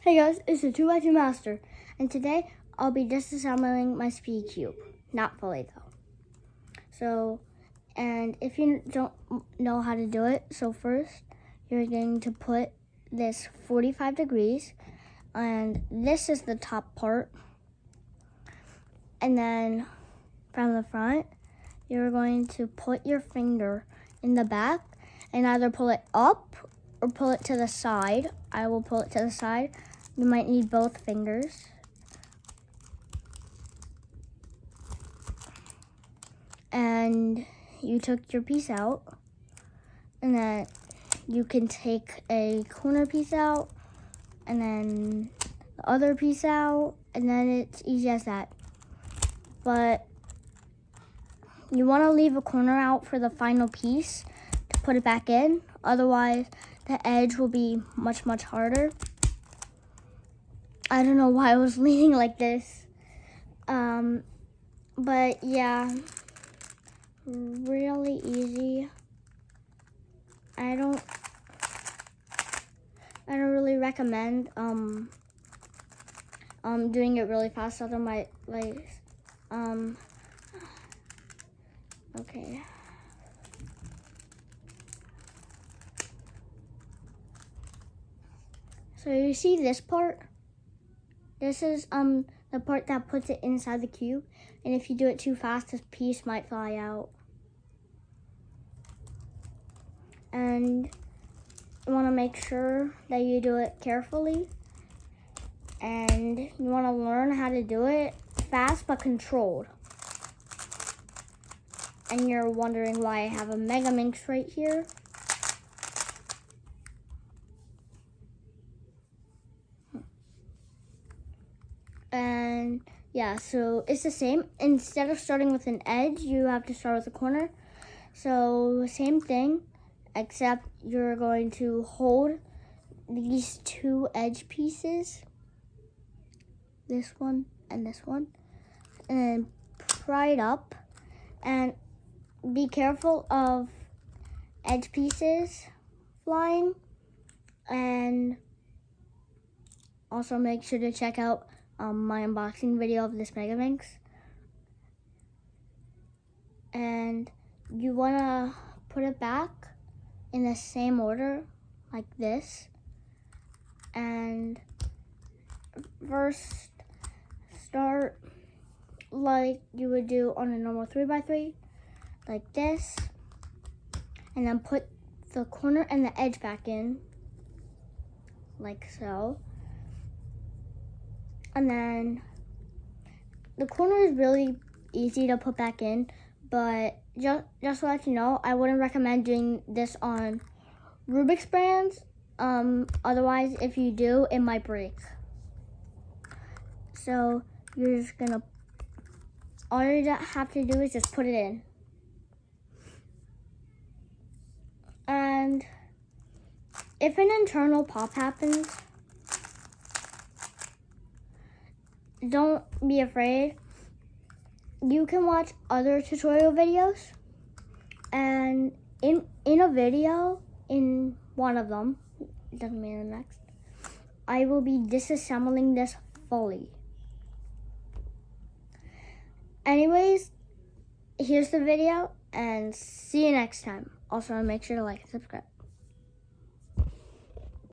Hey guys, it's the 2x2 Master, and today I'll be disassembling my speed cube. Not fully though. So, and if you don't know how to do it, so first you're going to put this 45 degrees, and this is the top part. And then from the front, you're going to put your finger in the back and either pull it up or pull it to the side. I will pull it to the side. You might need both fingers. And you took your piece out. And then you can take a corner piece out and then the other piece out, and then it's easy as that. But you want to leave a corner out for the final piece to put it back in. Otherwise, the edge will be much harder. I don't know why I was leaning like this. But yeah, really easy. I don't really recommend doing it really fast, otherwise okay. So you see this part? This is the part that puts it inside the cube, and if you do it too fast, this piece might fly out. And you want to make sure that you do it carefully, and you want to learn how to do it fast but controlled. And you're wondering why I have a Mega Minx right here. And yeah, so it's the same. Instead of starting with an edge, you have to start with a corner. So same thing, except you're going to hold these two edge pieces, this one and this one, and then pry it up. And be careful of edge pieces flying. And also make sure to check out my unboxing video of this Mega Minx. And you want to put it back in the same order like this. And first start like you would do on a normal 3x3, like this, and then put the corner and the edge back in like so. And then the corner is really easy to put back in, but just to let you know, I wouldn't recommend doing this on Rubik's brands. Otherwise, if you do, it might break. So you're just gonna, all you have to do is just put it in. And if an internal pop happens, don't be afraid. You can watch other tutorial videos, and in a video, in one of them, it doesn't mean the next, I will be disassembling this fully. Anyways, here's the video, and see you next time. Also, make sure to like and subscribe.